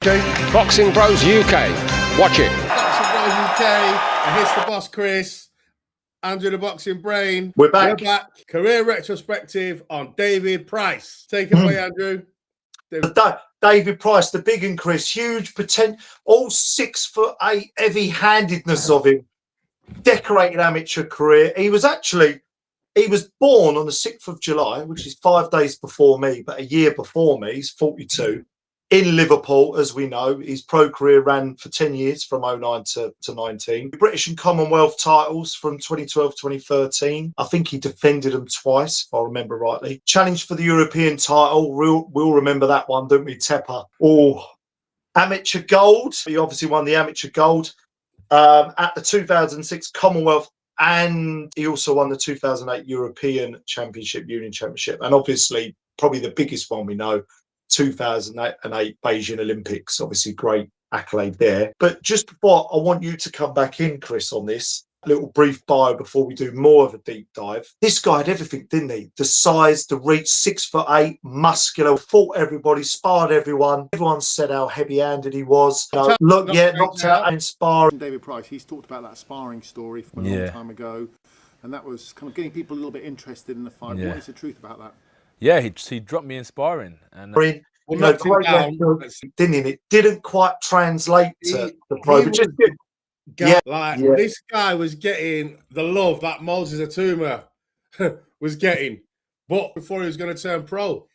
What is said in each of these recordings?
Boxing Bros UK. Watch it. Boxing Bros UK. And here's the boss, Chris. Andrew the Boxing Brain. We're back. Career retrospective on David Price. Take it away, Andrew. David Price, the big and Chris, huge potential, all 6'8", heavy-handedness of him. Decorated amateur career. He was born on the 6th of July, which is 5 days before me, but a year before me. He's 42. In Liverpool, as we know. His pro career ran for 10 years, from 09 to 19. British and Commonwealth titles from 2012 to 2013. I think he defended them twice, if I remember rightly. Challenged for the European title. We'll remember that one, don't we, Teper? Oh, amateur gold. He obviously won the amateur gold at the 2006 Commonwealth, and he also won the 2008 European Championship, Union Championship, and obviously probably the biggest one we know, 2008 Beijing Olympics. Obviously great accolade there. But just before, I want you to come back in, Chris, on this little brief bio before we do more of a deep dive. This guy had everything, didn't he? The size, the reach, 6'8", muscular, fought everybody, sparred everyone. Everyone said how heavy-handed he was. Knocked out and sparring. David Price, he's talked about that sparring story from a long time ago, and that was kind of getting people a little bit interested in the fight. What is the truth about that? Yeah, he dropped me in sparring, and it didn't quite translate to the pro. This guy was getting the love that Moses Atuma was getting, but before he was going to turn pro,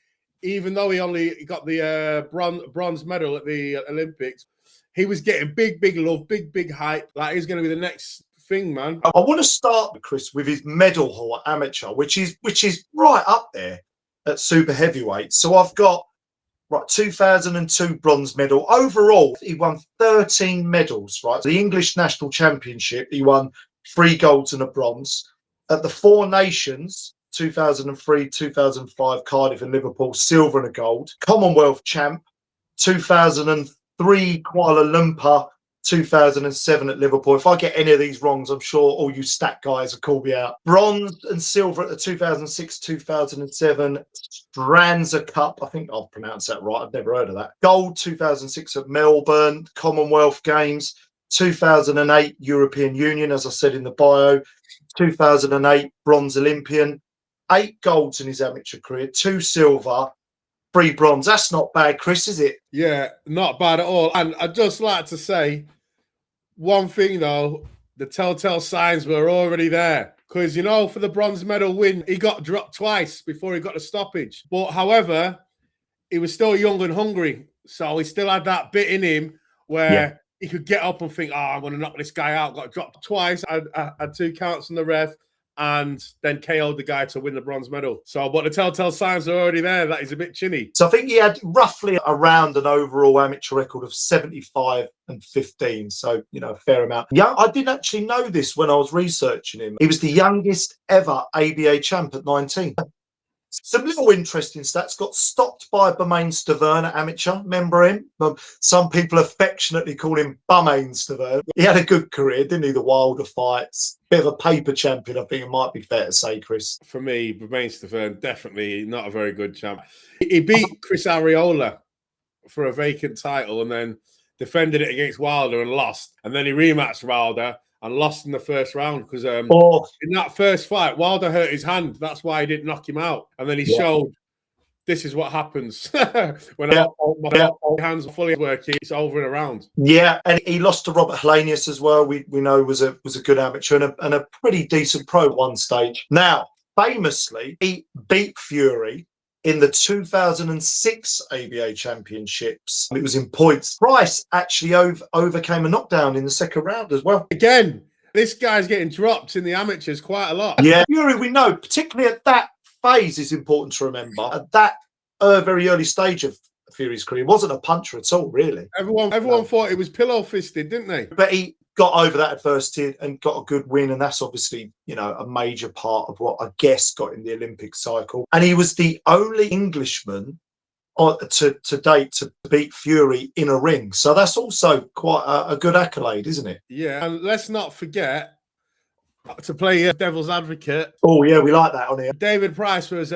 even though he only got the bronze medal at the Olympics, he was getting big love, big hype. Like, he's going to be the next thing, man. I want to start, Chris, with his medal haul at amateur, which is right up there at super heavyweight. So I've got 2002 bronze medal. Overall, he won 13 medals, right? The English National Championship, he won 3 golds and a bronze. At the Four Nations, 2003, 2005, Cardiff and Liverpool, silver and a gold. Commonwealth champ, 2003, Kuala Lumpur, 2007 at Liverpool. If I get any of these wrongs, I'm sure all you stat guys will call me out. Bronze and silver at the 2006, 2007 Stranza Cup. I think I've pronounced that right. I've never heard of that. Gold 2006 at Melbourne, Commonwealth Games, 2008 European Union, as I said in the bio, 2008 bronze Olympian, 8 golds in his amateur career, 2 silver, 3 bronze. That's not bad, Chris, is it? Yeah, not bad at all. And I'd just like to say one thing, though. The telltale signs were already there. Because, you know, for the bronze medal win, he got dropped twice before he got the stoppage. But, however, he was still young and hungry. So he still had that bit in him where he could get up and think, I'm going to knock this guy out. Got dropped twice. I had 2 counts on the ref, and then KO'd the guy to win the bronze medal. So, but the telltale signs are already there that he's a bit chinny. So I think he had roughly around an overall amateur record of 75 and 15. So, you know, a fair amount. Yeah, I didn't actually know this when I was researching him. He was the youngest ever ABA champ at 19. Some little interesting stats. Got stopped by Bermain Stavern at amateur. Remember him? Some people affectionately call him Bermain Stavern. He had a good career, didn't he? The Wilder fights. Bit of a paper champion, I think it might be fair to say, Chris. For me, Bermain Stavern, definitely not a very good champ. He beat Chris Arreola for a vacant title and then defended it against Wilder and lost. And then he rematched Wilder and lost in the first round because in that first fight, Wilder hurt his hand. That's why he didn't knock him out. And then he showed this is what happens when my hands are fully working. It's over and around. Yeah, and he lost to Robert Hellenius as well. We know was a good amateur and a pretty decent pro at one stage. Now, famously, he beat Fury in the 2006 ABA Championships. It was in points. Price actually overcame a knockdown in the second round as well. Again, this guy's getting dropped in the amateurs quite a lot. Yeah, Fury, we know, particularly at that phase, is important to remember. At that very early stage of Fury's career, he wasn't a puncher at all, really. Everyone thought he was pillow fisted, didn't they? But he got over that adversity and got a good win, and that's obviously, you know, a major part of what I guess got in the Olympic cycle. And he was the only Englishman to date to beat Fury in a ring, so that's also quite a good accolade, isn't it? Yeah, and let's not forget to play devil's advocate. Oh yeah, we like that on here. David Price was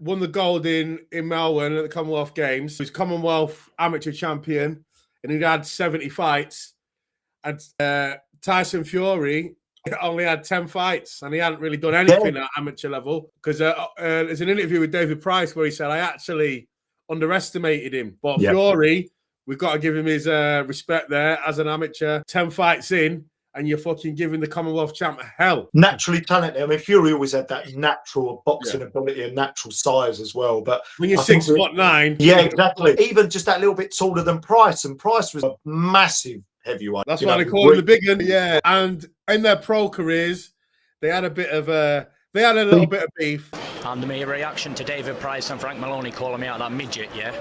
won the gold in Melbourne at the Commonwealth Games. He was Commonwealth amateur champion, and he'd had 70 fights. And Tyson Fury only had 10 fights, and he hadn't really done anything at amateur level. Because there's an interview with David Price where he said, I actually underestimated him. But Fury, we've got to give him his respect there as an amateur. 10 fights in, and you're fucking giving the Commonwealth champ hell. Naturally talented. I mean, Fury always had that natural boxing ability and natural size as well. But when you're 6'9", yeah, exactly. Even just that little bit taller than Price, and Price was a massive heavyweight. That's why they call him the big one. Yeah, and in their pro careers, they had a little bit of beef. And my reaction to David Price and Frank Maloney calling me out that midget, yeah?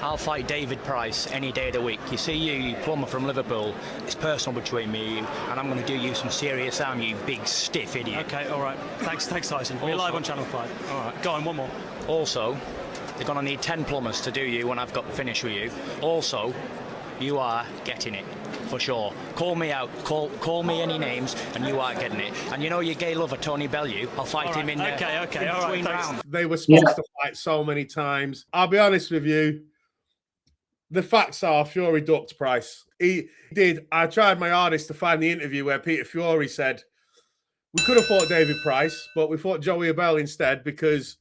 I'll fight David Price any day of the week. You see, you plumber from Liverpool, it's personal between me and you, and I'm going to do you some serious harm, you big stiff idiot. Okay, all right. Thanks, Tyson. We're live on Channel 5. All right, go on, one more. Also, they're going to need 10 plumbers to do you when I've got the finish with you. Also, you are getting it, for sure. Call me out, call me any names, and you are getting it. And you know your gay lover, Tony Bellew, I'll fight him in Okay, all right, rounds. They were supposed to fight so many times. I'll be honest with you, the facts are Fury ducked Price. He did. I tried my hardest to find the interview where Peter Fury said, we could have fought David Price, but we fought Joey Abel instead because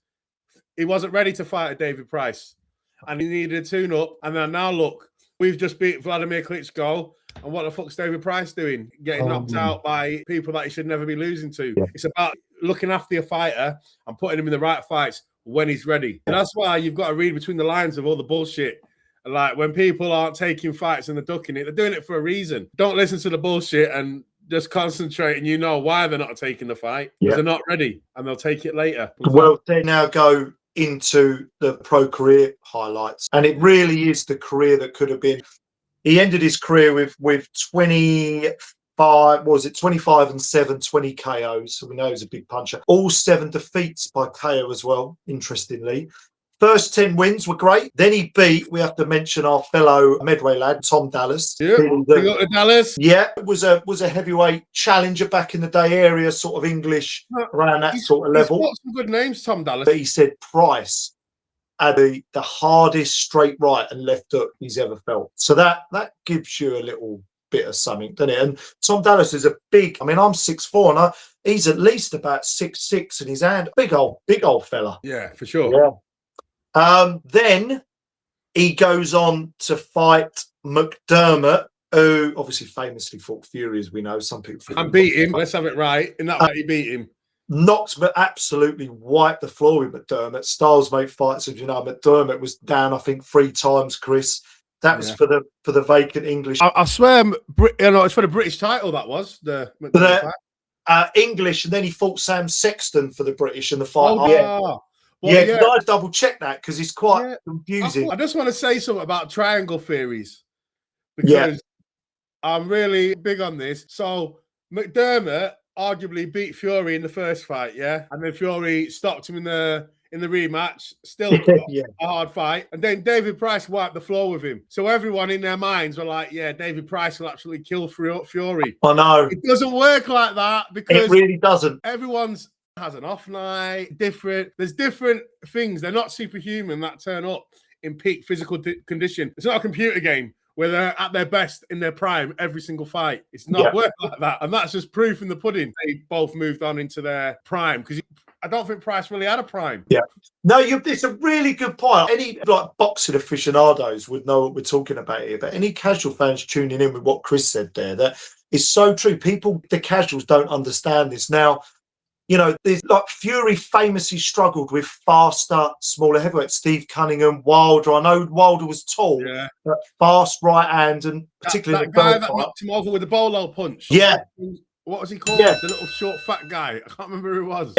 he wasn't ready to fight a David Price. And he needed a tune-up. And then now look, we've just beat Vladimir Klitschko, and what the fuck's David Price doing? Getting knocked out by people that he should never be losing to. Yeah. It's about looking after your fighter and putting him in the right fights when he's ready. And that's why you've got to read between the lines of all the bullshit. Like when people aren't taking fights and they're ducking it, they're doing it for a reason. Don't listen to the bullshit and just concentrate, and you know why they're not taking the fight. Because they're not ready, and they'll take it later. Well, they now go into the pro career highlights, and it really is the career that could have been. He ended his career with 25, what was it, 25 and 7, 20 KOs. So we know he's a big puncher. All 7 defeats by KO as well, interestingly. First 10 wins were great. Then he beat, we have to mention our fellow Medway lad, Tom Dallas. Yeah, Dallas. Yeah, was a heavyweight challenger back in the day, area sort of English, around that sort of level. He's got some good names, Tom Dallas. But he said Price had the hardest straight right and left hook he's ever felt. So that gives you a little bit of something, doesn't it? And Tom Dallas is a big, I mean, I'm 6'4", and he's at least about 6'6", in his hand. Big old fella. Yeah, for sure. Yeah. Then he goes on to fight McDermott, who obviously famously fought Fury, as we know. Some people and beat him. Let's have it right. In that fight, he beat him. Knocked, but absolutely wiped the floor with McDermott. Styles mate fights, as you know. McDermott was down, I think, 3 times, Chris. That was for the vacant English. I swear, it's for the British title. That was the English, and then he fought Sam Sexton for the British in the fight. Well, I double check that because it's quite confusing. I just want to say something about triangle theories because I'm really big on this. So McDermott arguably beat Fury in the first fight, and then Fury stopped him in the rematch. Still a hard fight, and then David Price wiped the floor with him. So everyone in their minds were like, "Yeah, David Price will actually kill Fury." I know it doesn't work like that because it really doesn't. Everyone's has an off night, there's different things. They're not superhuman that turn up in peak physical condition. It's not a computer game where they're at their best in their prime every single fight. It's not work like that, and that's just proof in the pudding. They both moved on into their prime because I don't think Price really had a prime. No, it's a really good point. Any boxing aficionados would know what we're talking about here, but any casual fans tuning in with what Chris said there, that is so true. People, the casuals, don't understand this now. You know, there's Fury famously struggled with faster, smaller heavyweights. Steve Cunningham, Wilder. I know Wilder was tall, but fast right hand, and particularly that guy that knocked him over with the bolo punch. Yeah. What was he called? The little short, fat guy. I can't remember who it was.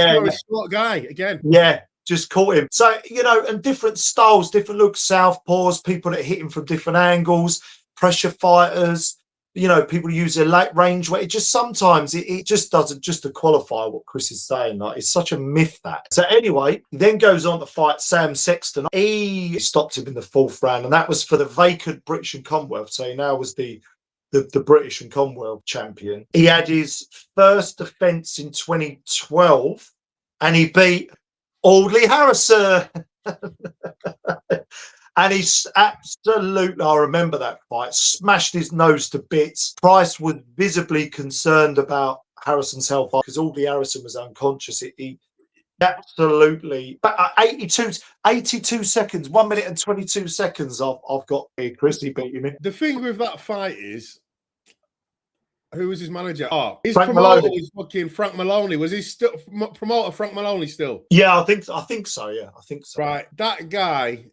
Short guy again. Yeah, just caught him. So, you know, and different styles, different looks, southpaws, people that hit him from different angles, pressure fighters. You know, people use their late range weight. It just sometimes it just doesn't, just to qualify what Chris is saying. Like, it's such a myth that. So anyway, he then goes on to fight Sam Sexton. He stopped him in the 4th round, and that was for the vacant British and Commonwealth. So he now was the British and Commonwealth champion. He had his first defence in 2012, and he beat Audley Harrison. And he's absolutely, I remember that fight, smashed his nose to bits. Price was visibly concerned about Harrison's health because Audley Harrison was unconscious. He absolutely, but 82 seconds, 1 minute and 22 seconds. I've got Christie beat him in. The thing with that fight is, who was his manager? Oh, his Frank promoter Maloney. was fucking Frank Maloney. Was he still promoter Frank Maloney still? Yeah, I think so. Yeah, I think so. Right, that guy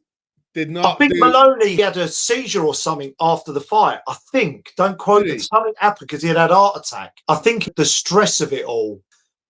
did I not. think Maloney had a seizure or something after the fight. I think, don't quote me, something happened because he had heart attack. I think the stress of it all.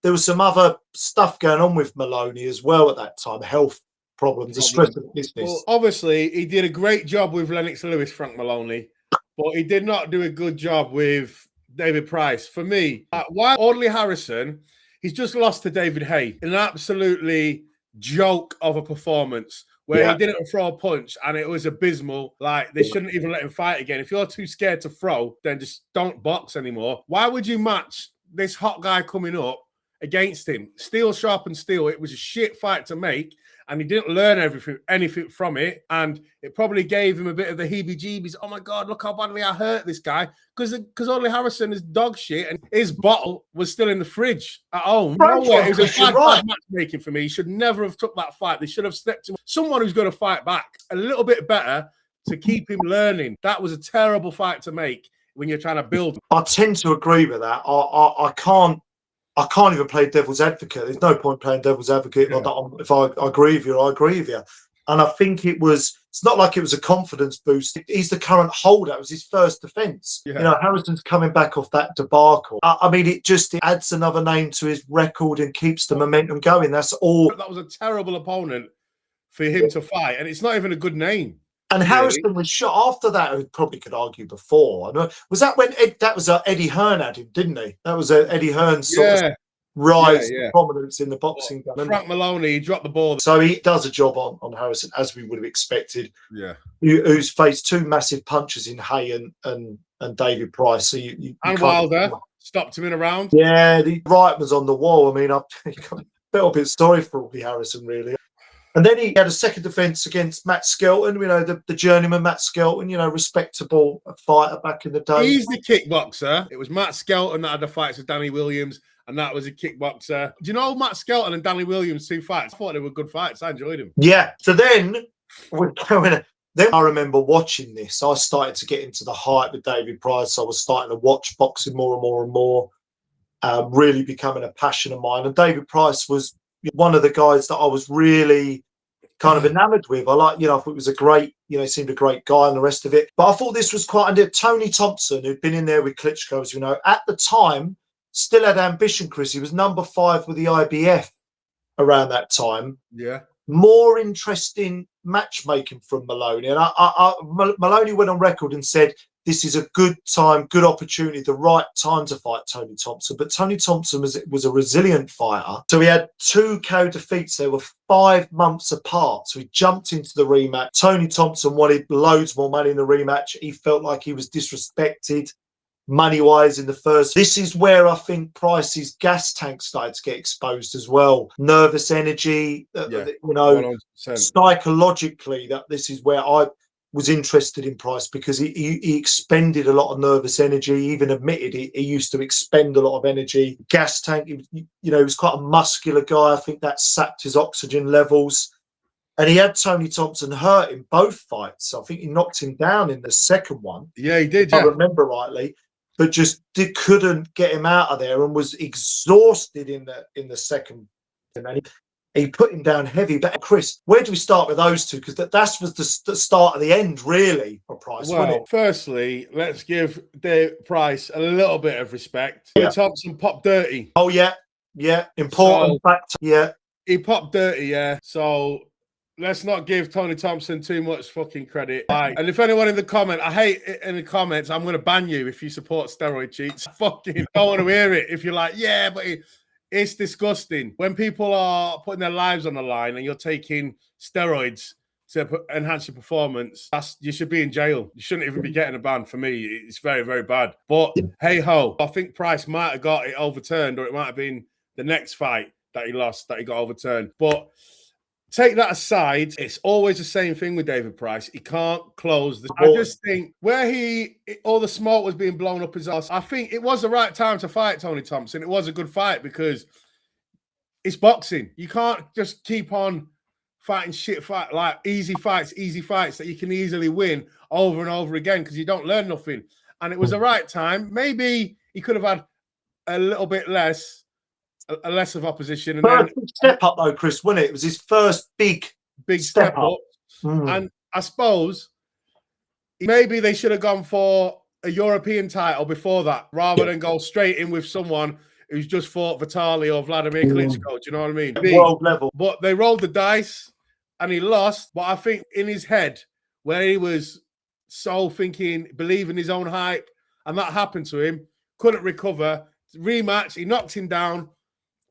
There was some other stuff going on with Maloney as well at that time, health problems, the stress of the business. Well, obviously, he did a great job with Lennox Lewis, Frank Maloney, but he did not do a good job with David Price. For me, while Audley Harrison, he's just lost to David Hay, an absolutely joke of a performance where he didn't throw a punch and it was abysmal. Like, they shouldn't even let him fight again. If you're too scared to throw, then just don't box anymore. Why would you match this hot guy coming up against him? Steel sharpened steel. It was a shit fight to make, and he didn't learn anything from it, and it probably gave him a bit of the heebie-jeebies. Oh my God, look how badly I hurt this guy, because Audley Harrison is dog shit, and his bottle was still in the fridge at home. Nowhere. It was a bad matchmaking for me. He should never have took that fight. They should have stepped him. Someone who's going to fight back a little bit better to keep him learning. That was a terrible fight to make when you're trying to build. I tend to agree with that. I can't even play devil's advocate. There's no point playing devil's advocate. Yeah. If I agree with you, I agree with you. And I think it's not like it was a confidence boost. He's the current holder. It was his first defence. Yeah. You know, Harrison's coming back off that debacle. I mean, it adds another name to his record and keeps the momentum going. That's all. That was a terrible opponent for him to fight. And it's not even a good name. And Harrison was shot after that. We probably could argue before. Was that when Eddie Hearn had him, didn't he? That was Eddie Hearn's sort of rise to prominence in the boxing. Frank Maloney, he dropped the ball. So he does a job on Harrison, as we would have expected. Yeah. Who's faced two massive punches in Hay and David Price. So and Wilder stopped him in a round. Yeah, the right was on the wall. I mean, I felt a bit sorry for Audley Harrison, really. And then he had a second defence against Matt Skelton, you know, the journeyman Matt Skelton, you know, respectable fighter back in the day. He's the kickboxer. It was Matt Skelton that had the fights with Danny Williams, and that was a kickboxer. Do you know Matt Skelton and Danny Williams, two fights? I thought they were good fights. I enjoyed them. Yeah. So then I remember watching this. I started to get into the hype with David Price. I was starting to watch boxing more and more and more, really becoming a passion of mine. And David Price was one of the guys that I was really kind of enamored with. I thought it was a great, he seemed a great guy and the rest of it. But I thought this was quite, and Tony Thompson, who'd been in there with Klitschko, as you know, at the time, still had ambition, Chris. He was number 5 with the IBF around that time. Yeah. More interesting matchmaking from Maloney. And Maloney went on record and said, this is a good time, good opportunity, the right time to fight Tony Thompson. But Tony Thompson was a resilient fighter. So he had 2 KO defeats. They were 5 months apart. So he jumped into the rematch. Tony Thompson wanted loads more money in the rematch. He felt like he was disrespected money-wise in the first. This is where I think Pricey's gas tank started to get exposed as well. Nervous energy, 100%. Psychologically, this is where I was interested in Price, because he expended a lot of nervous energy. He even admitted he used to expend a lot of energy. Gas tank, he was quite a muscular guy. I think that sapped his oxygen levels. And he had Tony Thompson hurt in both fights. I think he knocked him down in the second one. Yeah, he did. If I remember rightly, but just couldn't get him out of there and was exhausted in the second. And he put him down heavy. But Chris, where do we start with those two? Because that was the start of the end, really, for Price. Well, firstly, let's give Dave Price a little bit of respect. Yeah. Thompson popped dirty. Oh, yeah. Important fact. Yeah. He popped dirty, yeah. So let's not give Tony Thompson too much fucking credit. Right. And if anyone in the comments, I'm going to ban you if you support steroid cheats. Fucking don't want to hear it. If you're like, yeah, but it's disgusting. When people are putting their lives on the line and you're taking steroids to enhance your performance, you should be in jail. You shouldn't even be getting a ban. For me, it's very, very bad. But hey-ho, I think Price might have got it overturned, or it might have been the next fight that he lost that he got overturned. But take that aside, it's always the same thing with David Price. He can't close the. I just think where all the smoke was being blown up his ass, I think it was the right time to fight Tony Thompson. It was a good fight because it's boxing. You can't just keep on fighting like easy fights that you can easily win over and over again because you don't learn nothing. And it was the right time. Maybe he could have had a little bit less of opposition. And first big step up though, Chris, wasn't it? It was his first big step up. And I suppose maybe they should have gone for a European title before that rather than go straight in with someone who's just fought Vitaly or Vladimir Klitschko. Do you know what I mean? World level. But they rolled the dice and he lost. But I think in his head, where he was so believing his own hype, and that happened to him, couldn't recover. Rematch, he knocked him down.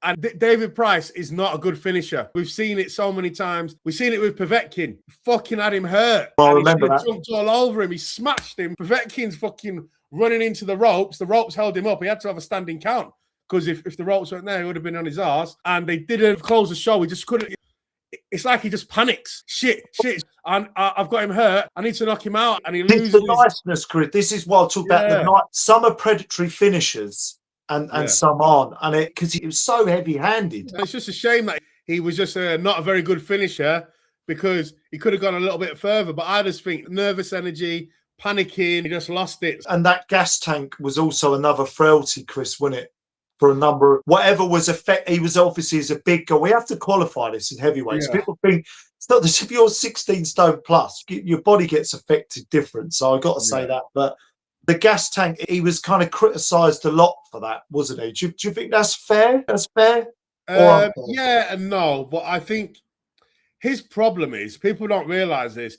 And David Price is not a good finisher. We've seen it so many times. We've seen it with Povetkin. Fucking had him hurt. I remember that. He jumped all over him. He smashed him. Povetkin's fucking running into the ropes. The ropes held him up. He had to have a standing count because if the ropes weren't there, he would have been on his arse. And they didn't close the show. He just couldn't. It's like he just panics. Shit. And I've got him hurt. I need to knock him out. And he loses. The niceness, Chris. This is what I talk about. The night. Some are predatory finishers. And some aren't, and because he was so heavy-handed. It's just a shame that he was just not a very good finisher because he could have gone a little bit further. But I just think nervous energy, panicking, he just lost it. And that gas tank was also another frailty, Chris, wasn't it? For a number of whatever was he was obviously as a big guy. We have to qualify this in heavyweights. People think it's not that if you're 16 stone plus, your body gets affected different. So I got to say that, but. The gas tank, he was kind of criticised a lot for that, wasn't he? Do you think that's fair? That's fair? Yeah and no, but I think his problem is people don't realise this.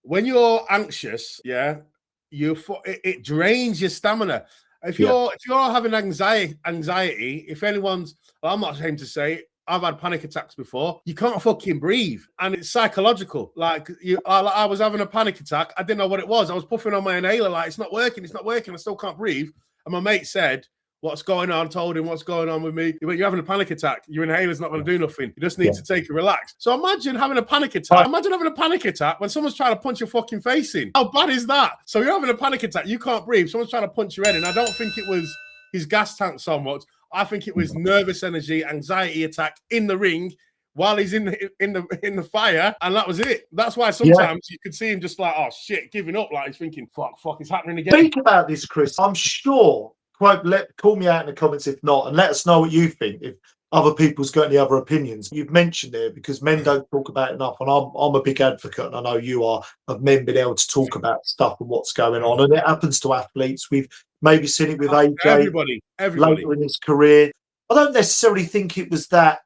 When you're anxious, it drains your stamina. If you're having anxiety, if anyone's, I'm not ashamed to say, I've had panic attacks before. You can't fucking breathe, and it's psychological. Like I was having a panic attack. I didn't know what it was. I was puffing on my inhaler, like it's not working. I still can't breathe. And my mate said, "What's going on?" Told him what's going on with me. He went, "You're having a panic attack. Your inhaler's not going to do nothing. You just need to take a relax." So imagine having a panic attack. Imagine having a panic attack when someone's trying to punch your fucking face in. How bad is that? So you're having a panic attack. You can't breathe. Someone's trying to punch your head in. I don't think it was his gas tank so much. I think it was nervous energy, anxiety attack in the ring while he's in the fire, and that was it. That's why sometimes you could see him just like, oh shit, giving up, like he's thinking, fuck, it's happening again. Think about this, Chris. I'm sure. Call me out in the comments if not, and let us know what you think. If other people's got any other opinions, you've mentioned there because men don't talk about it enough, and I'm a big advocate, and I know you are, of men being able to talk about stuff and what's going on, and it happens to athletes. We've maybe seen it with AJ everybody later in his career. I don't necessarily think it was that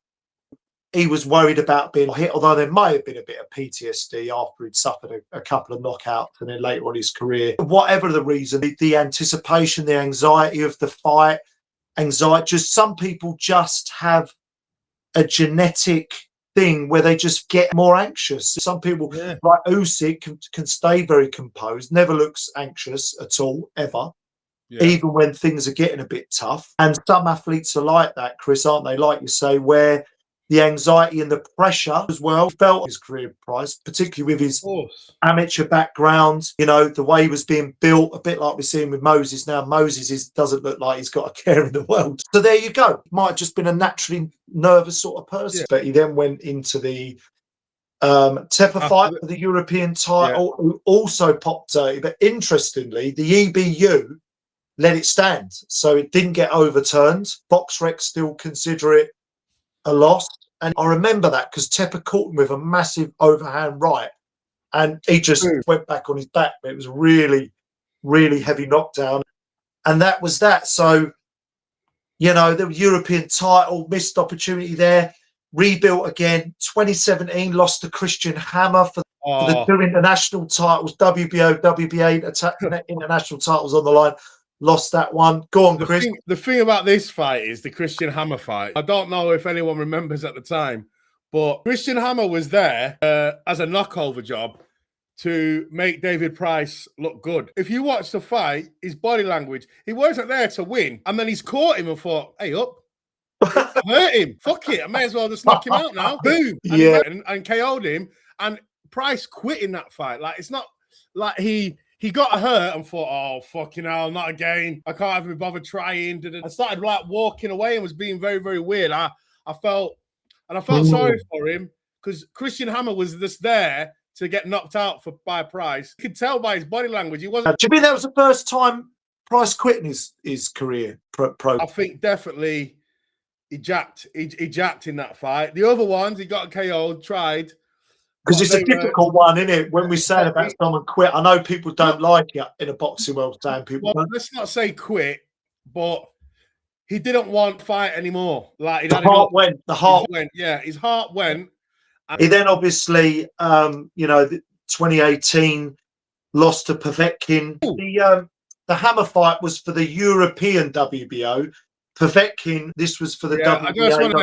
he was worried about being hit, although there might have been a bit of PTSD after he'd suffered a couple of knockouts and then later on his career. Whatever the reason, the anticipation, the anxiety of the fight, just some people just have a genetic thing where they just get more anxious. Some people, like Usyk, can stay very composed, never looks anxious at all, ever. Even when things are getting a bit tough. And some athletes are like that, Chris, aren't they? Like you say, where the anxiety and the pressure as well felt his career, Price, particularly with his amateur background, the way he was being built, a bit like we're seeing with Moses now. Moses doesn't look like he's got a care in the world. So there you go. Might have just been a naturally nervous sort of person. But he then went into the teper fight for the European title, who also popped 30. But interestingly, the EBU let it stand. So it didn't get overturned. BoxRec still consider it a loss. And I remember that because Teper caught him with a massive overhand right. And he just went back on his back. It was really, really heavy knockdown. And that was that. So, the European title, missed opportunity there. Rebuilt again. 2017, lost to Christian Hammer for the two international titles, WBO, WBA, international titles on the line. Lost that one. Go on, Chris. The thing about this fight is the Christian Hammer fight. I don't know if anyone remembers at the time, but Christian Hammer was there as a knockover job to make David Price look good. If you watch the fight, his body language, he wasn't there to win. And then he's caught him and thought, hey, up. hurt him. Fuck it. I may as well just knock him out now. Boom. And he went and KO'd him. And Price quit in that fight. Like, it's not like he got hurt and thought, oh, fucking hell, not again. I can't even be bothered trying. I started like walking away and was being very, very weird. I felt sorry for him because Christian Hammer was just there to get knocked out by Price. You could tell by his body language. He wasn't. Do you think that was the first time Price quit in his career? Pro? I think definitely he jacked in that fight. The other ones, he got KO'd, tried. Because it's a difficult one, isn't it? When we say about someone quit, I know people don't like it in a boxing world. Saying people, let's not say quit, but he didn't want to fight anymore. Like the heart went. Yeah, his heart went. He then obviously, 2018 lost to Povetkin. The Hammer fight was for the European WBO. Povetkin, this was for the WBO. I just want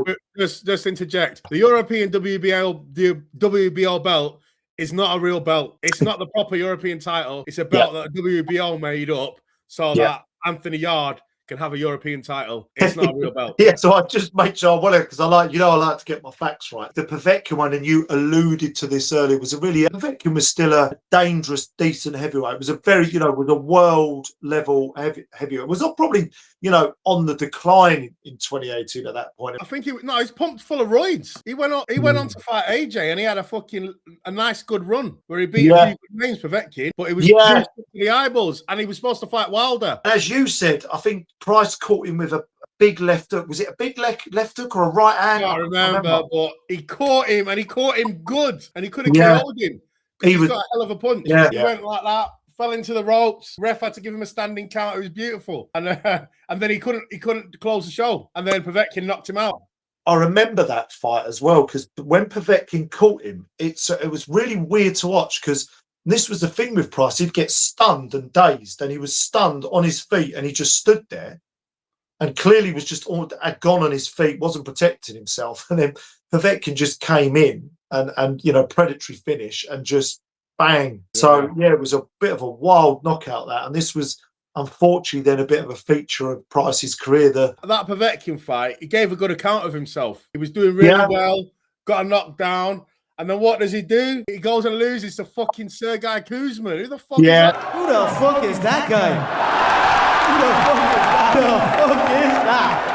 to just interject. The European WBO belt is not a real belt. It's not the proper European title. It's a belt that WBO made up so that Anthony Yard can have a European title. It's not a real belt. So I just make sure I want it because I like to get my facts right. The Povetkin one, and you alluded to this earlier, was Povetkin was still a dangerous, decent heavyweight. It was a very, was a world level heavyweight. It was not probably, on the decline in 2018 at that point. I think he's pumped full of roids. He went on to fight AJ and he had a nice good run where he beat a few good names, Povetkin, but it was just the eyeballs and he was supposed to fight Wilder. As you said, I think Price caught him with a big left hook. Was it a big left hook or a right hand? I can't remember, but he caught him and he caught him good and he could have KO'd him. He's got a hell of a punch. He went like that, fell into the ropes. Ref had to give him a standing count. It was beautiful. And then he couldn't close the show. And then Povetkin knocked him out. I remember that fight as well because when Povetkin caught him, it was really weird to watch because this was the thing with Price. He'd get stunned and dazed, and he was stunned on his feet, and he just stood there, and clearly was just had gone on his feet, wasn't protecting himself, and then Povetkin just came in and predatory finish and just bang. Yeah. So it was a bit of a wild knockout that, and this was unfortunately then a bit of a feature of Price's career. That Povetkin fight, he gave a good account of himself. He was doing really well, got a knockdown. And then what does he do? He goes and loses to fucking Sergey Kuzma. Who the fuck is that? Who the fuck is that guy? Who the fuck is that?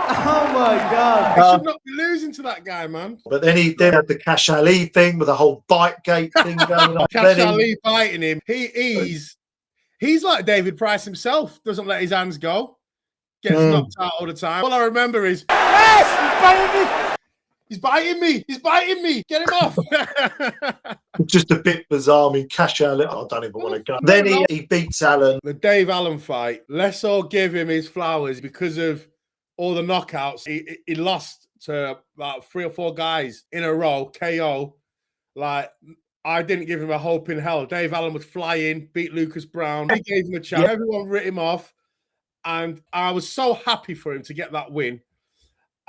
Oh my God. He should not be losing to that guy, man. But then he had the Cash Ali thing with the whole bite gate thing going on. Cash Ali biting him. He's like David Price himself. Doesn't let his hands go. Gets knocked out all the time. All I remember is, he's biting me. He's biting me. Get him off. Just a bit bizarre. I mean, Cash Allen, I don't even want to go. Then he beats Allen. The Dave Allen fight, let's all give him his flowers because of all the knockouts. He lost to about 3 or 4 guys in a row, KO. Like, I didn't give him a hope in hell. Dave Allen was flying, beat Lucas Brown. He gave him a chance. Everyone writ him off. And I was so happy for him to get that win.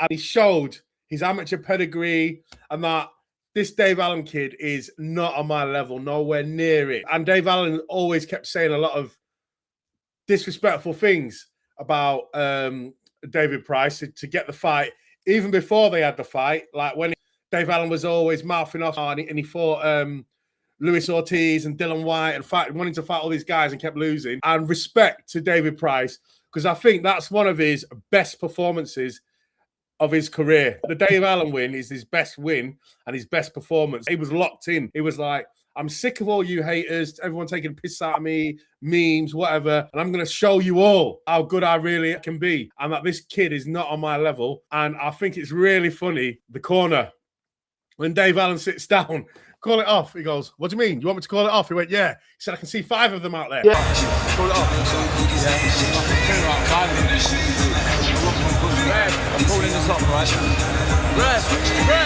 And he showed his amateur pedigree and that this Dave Allen kid is not on my level, nowhere near it. And Dave Allen always kept saying a lot of disrespectful things about David Price to get the fight, even before they had the fight. Like when Dave Allen was always mouthing off and he fought Luis Ortiz and Dylan White and wanting to fight all these guys and kept losing. And respect to David Price, because I think that's one of his best performances of his career. The Dave Allen win is his best win and his best performance. He was locked in. He was like, I'm sick of all you haters, everyone taking piss out of me, memes, whatever, and I'm going to show you all how good I really can be and that this kid is not on my level. And I think it's really funny, the corner, when Dave Allen sits down, call it off. He goes, what do you mean? You want me to call it off? He went, yeah. He said, I can see 5 of them out there. Yeah. Call it off. I'm calling this off, right?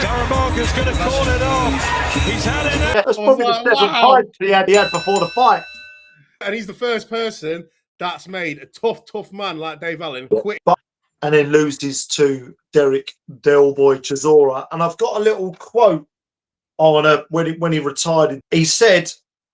Darren Barker's going to call it off. He's had it. That's probably the 7 fights he had before the fight. And he's the first person that's made a tough man like Dave Allen quit. And then loses to Derek Delboy Chisora. And I've got a little quote on when he retired. He said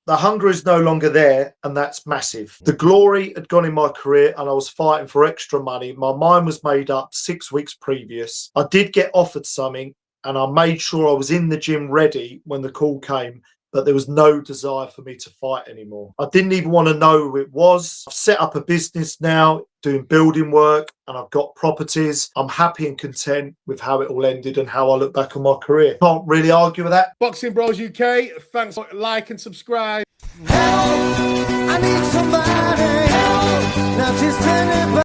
The hunger is no longer there, and that's massive. The glory had gone in my career, and I was fighting for extra money. My mind was made up 6 weeks previous. I did get offered something, and I made sure I was in the gym ready when the call came, but there was no desire for me to fight anymore. I didn't even want to know who it was. I've set up a business now, doing building work, and I've got properties. I'm happy and content with how it all ended and how I look back on my career. Can't really argue with that. Boxing Bros UK, thanks for like and subscribe. Help, I need somebody. Help, now just turn it back.